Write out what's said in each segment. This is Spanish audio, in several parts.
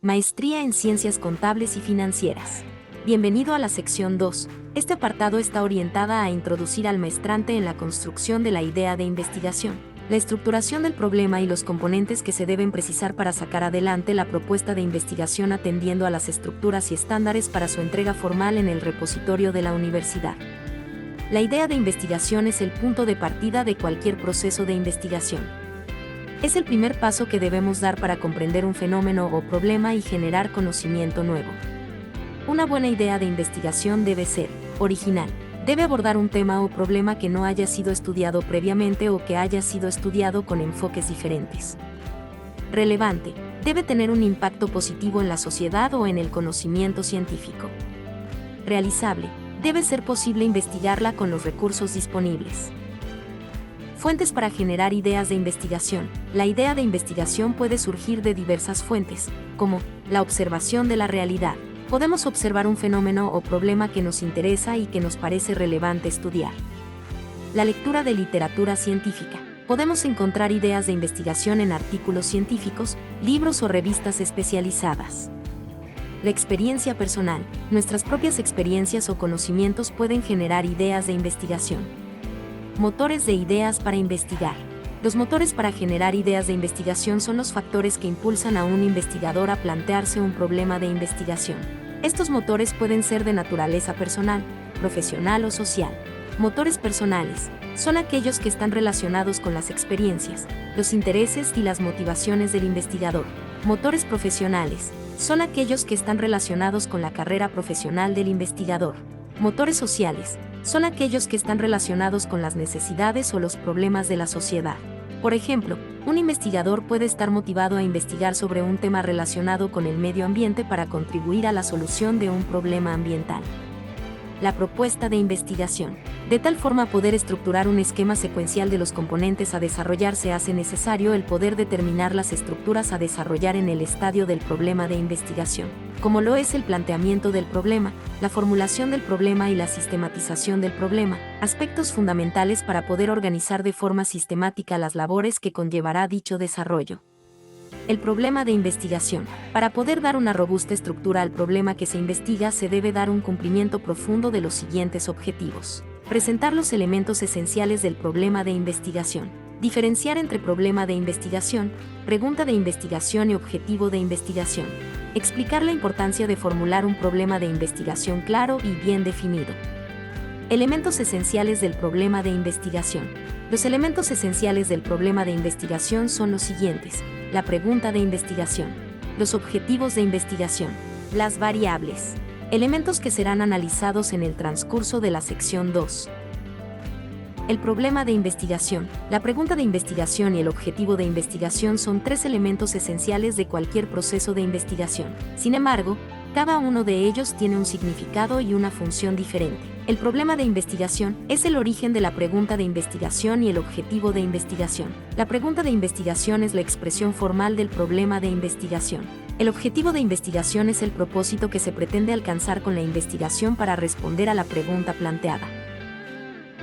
Maestría en Ciencias Contables y Financieras. Bienvenido a la sección 2. Este apartado está orientada a introducir al maestrante en la construcción de la idea de investigación, la estructuración del problema y los componentes que se deben precisar para sacar adelante la propuesta de investigación atendiendo a las estructuras y estándares para su entrega formal en el repositorio de la universidad. La idea de investigación es el punto de partida de cualquier proceso de investigación. Es el primer paso que debemos dar para comprender un fenómeno o problema y generar conocimiento nuevo. Una buena idea de investigación debe ser original. Debe abordar un tema o problema que no haya sido estudiado previamente o que haya sido estudiado con enfoques diferentes. Relevante. Debe tener un impacto positivo en la sociedad o en el conocimiento científico. Realizable. Debe ser posible investigarla con los recursos disponibles. Fuentes para generar ideas de investigación. La idea de investigación puede surgir de diversas fuentes, como la observación de la realidad. Podemos observar un fenómeno o problema que nos interesa y que nos parece relevante estudiar. La lectura de literatura científica. Podemos encontrar ideas de investigación en artículos científicos, libros o revistas especializadas. La experiencia personal. Nuestras propias experiencias o conocimientos pueden generar ideas de investigación. Motores de ideas para investigar. Los motores para generar ideas de investigación son los factores que impulsan a un investigador a plantearse un problema de investigación. Estos motores pueden ser de naturaleza personal, profesional o social. Motores personales son aquellos que están relacionados con las experiencias, los intereses y las motivaciones del investigador. Motores profesionales son aquellos que están relacionados con la carrera profesional del investigador. Motores sociales son aquellos que están relacionados con las necesidades o los problemas de la sociedad. Por ejemplo, un investigador puede estar motivado a investigar sobre un tema relacionado con el medio ambiente para contribuir a la solución de un problema ambiental. La propuesta de investigación. De tal forma poder estructurar un esquema secuencial de los componentes a desarrollar se hace necesario el poder determinar las estructuras a desarrollar en el estadio del problema de investigación, como lo es el planteamiento del problema, la formulación del problema y la sistematización del problema, aspectos fundamentales para poder organizar de forma sistemática las labores que conllevará dicho desarrollo. El problema de investigación. Para poder dar una robusta estructura al problema que se investiga se debe dar un cumplimiento profundo de los siguientes objetivos. Presentar los elementos esenciales del problema de investigación. Diferenciar entre problema de investigación, pregunta de investigación y objetivo de investigación. Explicar la importancia de formular un problema de investigación claro y bien definido. Elementos esenciales del problema de investigación. Los elementos esenciales del problema de investigación son los siguientes: la pregunta de investigación, los objetivos de investigación, las variables, elementos que serán analizados en el transcurso de la sección 2. El problema de investigación, la pregunta de investigación y el objetivo de investigación son tres elementos esenciales de cualquier proceso de investigación. Sin embargo, cada uno de ellos tiene un significado y una función diferente. El problema de investigación es el origen de la pregunta de investigación y el objetivo de investigación. La pregunta de investigación es la expresión formal del problema de investigación. El objetivo de investigación es el propósito que se pretende alcanzar con la investigación para responder a la pregunta planteada.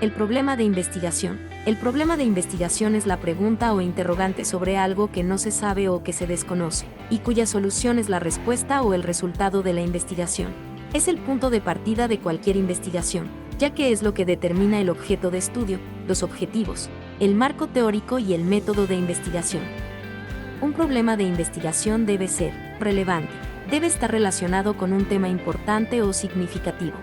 El problema de investigación. El problema de investigación es la pregunta o interrogante sobre algo que no se sabe o que se desconoce, y cuya solución es la respuesta o el resultado de la investigación. Es el punto de partida de cualquier investigación, ya que es lo que determina el objeto de estudio, los objetivos, el marco teórico y el método de investigación. Un problema de investigación debe ser relevante, debe estar relacionado con un tema importante o significativo.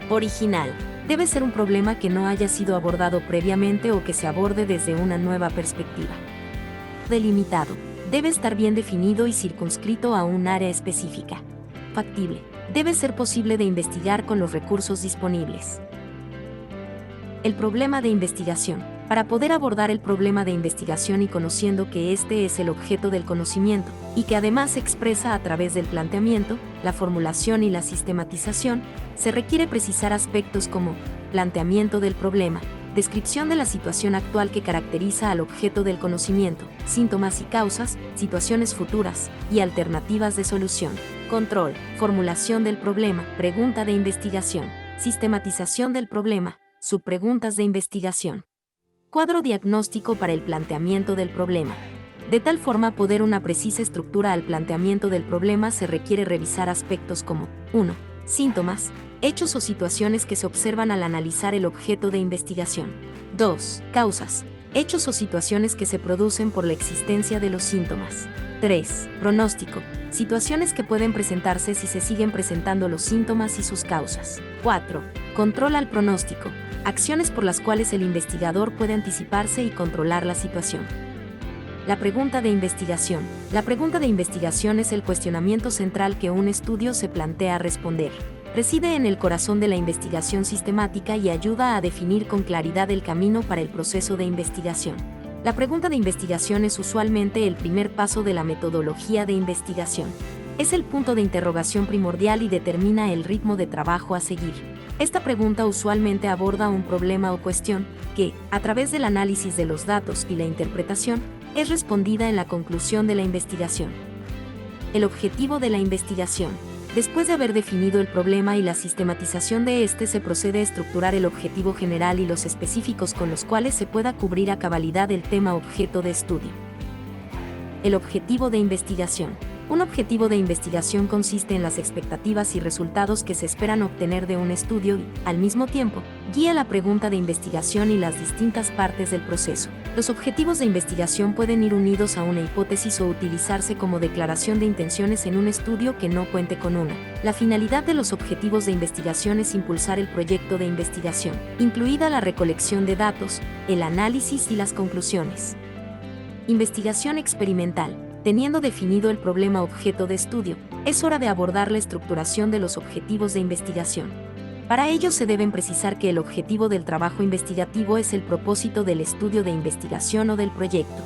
Original. Debe ser un problema que no haya sido abordado previamente o que se aborde desde una nueva perspectiva. Delimitado. Debe estar bien definido y circunscrito a un área específica. Factible. Debe ser posible de investigar con los recursos disponibles. El problema de investigación. Para poder abordar el problema de investigación y conociendo que este es el objeto del conocimiento, y que además se expresa a través del planteamiento, la formulación y la sistematización, se requiere precisar aspectos como planteamiento del problema, descripción de la situación actual que caracteriza al objeto del conocimiento, síntomas y causas, situaciones futuras, y alternativas de solución, control, formulación del problema, pregunta de investigación, sistematización del problema, subpreguntas de investigación. Cuadro diagnóstico para el planteamiento del problema. De tal forma poder una precisa estructura al planteamiento del problema se requiere revisar aspectos como 1. Síntomas, hechos o situaciones que se observan al analizar el objeto de investigación. 2. Causas, hechos o situaciones que se producen por la existencia de los síntomas. 3. Pronóstico, situaciones que pueden presentarse si se siguen presentando los síntomas y sus causas. 4. Control al pronóstico, acciones por las cuales el investigador puede anticiparse y controlar la situación. La pregunta de investigación. La pregunta de investigación es el cuestionamiento central que un estudio se plantea responder. Reside en el corazón de la investigación sistemática y ayuda a definir con claridad el camino para el proceso de investigación. La pregunta de investigación es usualmente el primer paso de la metodología de investigación. Es el punto de interrogación primordial y determina el ritmo de trabajo a seguir. Esta pregunta usualmente aborda un problema o cuestión que, a través del análisis de los datos y la interpretación, es respondida en la conclusión de la investigación. El objetivo de la investigación. Después de haber definido el problema y la sistematización de este, se procede a estructurar el objetivo general y los específicos con los cuales se pueda cubrir a cabalidad el tema objeto de estudio. El objetivo de investigación. Un objetivo de investigación consiste en las expectativas y resultados que se esperan obtener de un estudio y, al mismo tiempo, guía la pregunta de investigación y las distintas partes del proceso. Los objetivos de investigación pueden ir unidos a una hipótesis o utilizarse como declaración de intenciones en un estudio que no cuente con una. La finalidad de los objetivos de investigación es impulsar el proyecto de investigación, incluida la recolección de datos, el análisis y las conclusiones. Investigación experimental. Teniendo definido el problema objeto de estudio, es hora de abordar la estructuración de los objetivos de investigación. Para ello se deben precisar que el objetivo del trabajo investigativo es el propósito del estudio de investigación o del proyecto.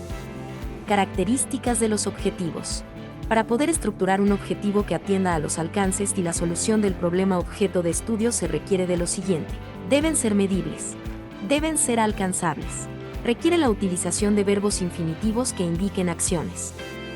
Características de los objetivos. Para poder estructurar un objetivo que atienda a los alcances y la solución del problema objeto de estudio se requiere de lo siguiente. Deben ser medibles. Deben ser alcanzables. Requiere la utilización de verbos infinitivos que indiquen acciones.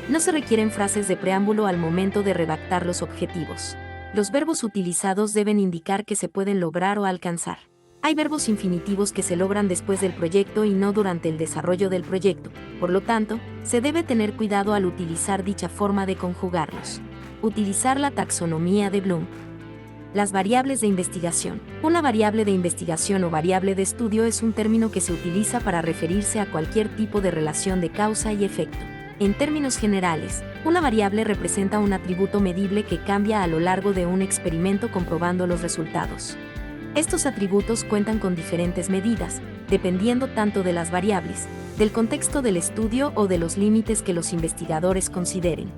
No se requieren frases de preámbulo al momento de redactar los objetivos. Los verbos utilizados deben indicar que se pueden lograr o alcanzar. Hay verbos infinitivos que se logran después del proyecto y no durante el desarrollo del proyecto, por lo tanto, se debe tener cuidado al utilizar dicha forma de conjugarlos. Utilizar la taxonomía de Bloom. Las variables de investigación. Una variable de investigación o variable de estudio es un término que se utiliza para referirse a cualquier tipo de relación de causa y efecto. En términos generales, una variable representa un atributo medible que cambia a lo largo de un experimento comprobando los resultados. Estos atributos cuentan con diferentes medidas, dependiendo tanto de las variables, del contexto del estudio o de los límites que los investigadores consideren.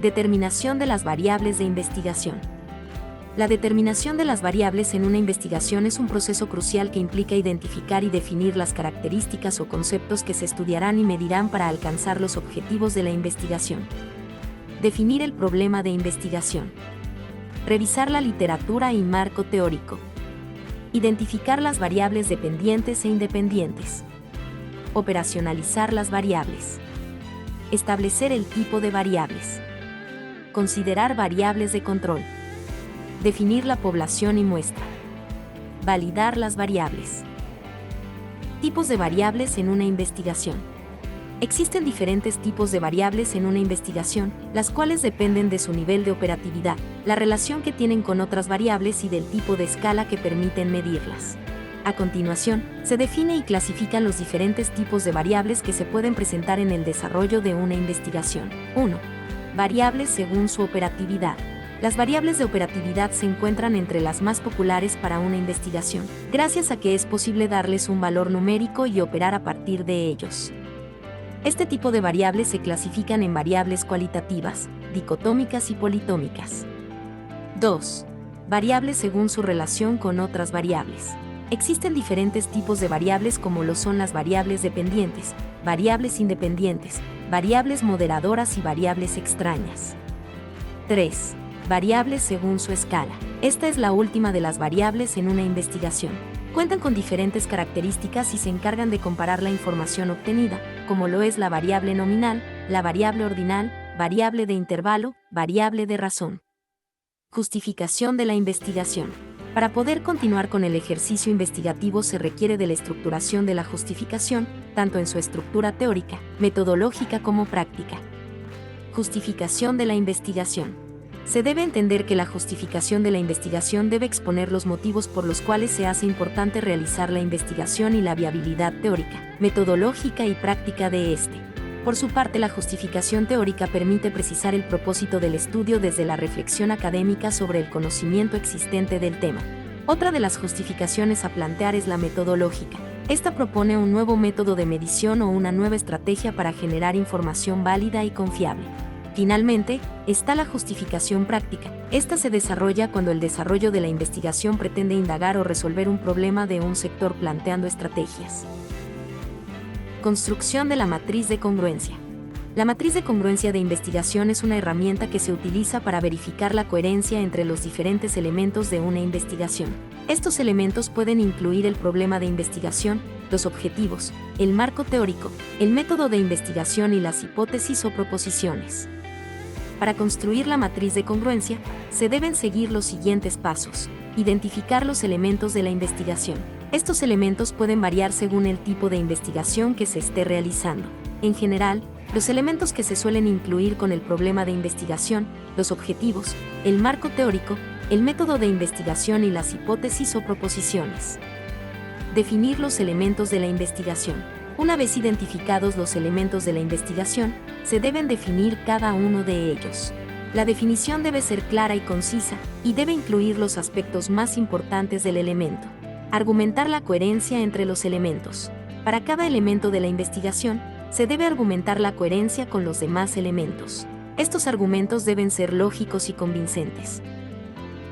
Determinación de las variables de investigación. La determinación de las variables en una investigación es un proceso crucial que implica identificar y definir las características o conceptos que se estudiarán y medirán para alcanzar los objetivos de la investigación. Definir el problema de investigación. Revisar la literatura y marco teórico. Identificar las variables dependientes e independientes. Operacionalizar las variables. Establecer el tipo de variables. Considerar variables de control. Definir la población y muestra. Validar las variables. Tipos de variables en una investigación. Existen diferentes tipos de variables en una investigación, las cuales dependen de su nivel de operatividad, la relación que tienen con otras variables y del tipo de escala que permiten medirlas. A continuación, se define y clasifican los diferentes tipos de variables que se pueden presentar en el desarrollo de una investigación. 1. Variables según su operatividad. Las variables de operatividad se encuentran entre las más populares para una investigación, gracias a que es posible darles un valor numérico y operar a partir de ellos. Este tipo de variables se clasifican en variables cualitativas, dicotómicas y politómicas. 2. Variables según su relación con otras variables. Existen diferentes tipos de variables como lo son las variables dependientes, variables independientes, variables moderadoras y variables extrañas. 3. Variables según su escala. Esta es la última de las variables en una investigación. Cuentan con diferentes características y se encargan de comparar la información obtenida, como lo es la variable nominal, la variable ordinal, variable de intervalo, variable de razón. Justificación de la investigación. Para poder continuar con el ejercicio investigativo se requiere de la estructuración de la justificación, tanto en su estructura teórica, metodológica como práctica. Justificación de la investigación. Se debe entender que la justificación de la investigación debe exponer los motivos por los cuales se hace importante realizar la investigación y la viabilidad teórica, metodológica y práctica de éste. Por su parte, la justificación teórica permite precisar el propósito del estudio desde la reflexión académica sobre el conocimiento existente del tema. Otra de las justificaciones a plantear es la metodológica. Esta propone un nuevo método de medición o una nueva estrategia para generar información válida y confiable. Finalmente, está la justificación práctica. Esta se desarrolla cuando el desarrollo de la investigación pretende indagar o resolver un problema de un sector planteando estrategias. Construcción de la matriz de congruencia. La matriz de congruencia de investigación es una herramienta que se utiliza para verificar la coherencia entre los diferentes elementos de una investigación. Estos elementos pueden incluir el problema de investigación, los objetivos, el marco teórico, el método de investigación y las hipótesis o proposiciones. Para construir la matriz de congruencia, se deben seguir los siguientes pasos. Identificar los elementos de la investigación. Estos elementos pueden variar según el tipo de investigación que se esté realizando. En general, los elementos que se suelen incluir con el problema de investigación, los objetivos, el marco teórico, el método de investigación y las hipótesis o proposiciones. Definir los elementos de la investigación. Una vez identificados los elementos de la investigación, se deben definir cada uno de ellos. La definición debe ser clara y concisa, y debe incluir los aspectos más importantes del elemento. Argumentar la coherencia entre los elementos. Para cada elemento de la investigación, se debe argumentar la coherencia con los demás elementos. Estos argumentos deben ser lógicos y convincentes.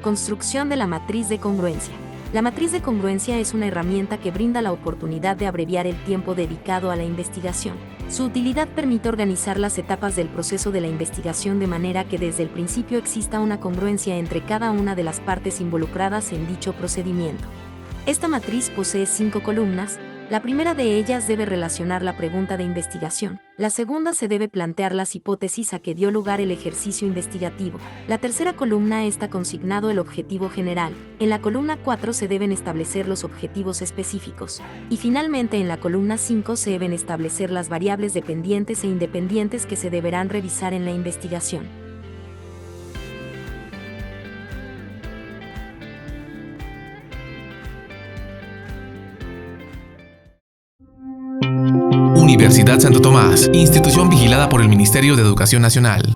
Construcción de la matriz de congruencia. La matriz de congruencia es una herramienta que brinda la oportunidad de abreviar el tiempo dedicado a la investigación. Su utilidad permite organizar las etapas del proceso de la investigación de manera que desde el principio exista una congruencia entre cada una de las partes involucradas en dicho procedimiento. Esta matriz posee 5 columnas. La primera de ellas debe relacionar la pregunta de investigación. La segunda se debe plantear las hipótesis a que dio lugar el ejercicio investigativo. La tercera columna está consignado el objetivo general. En la columna 4 se deben establecer los objetivos específicos. Y finalmente en la columna 5 se deben establecer las variables dependientes e independientes que se deberán revisar en la investigación. Universidad Santo Tomás, institución vigilada por el Ministerio de Educación Nacional.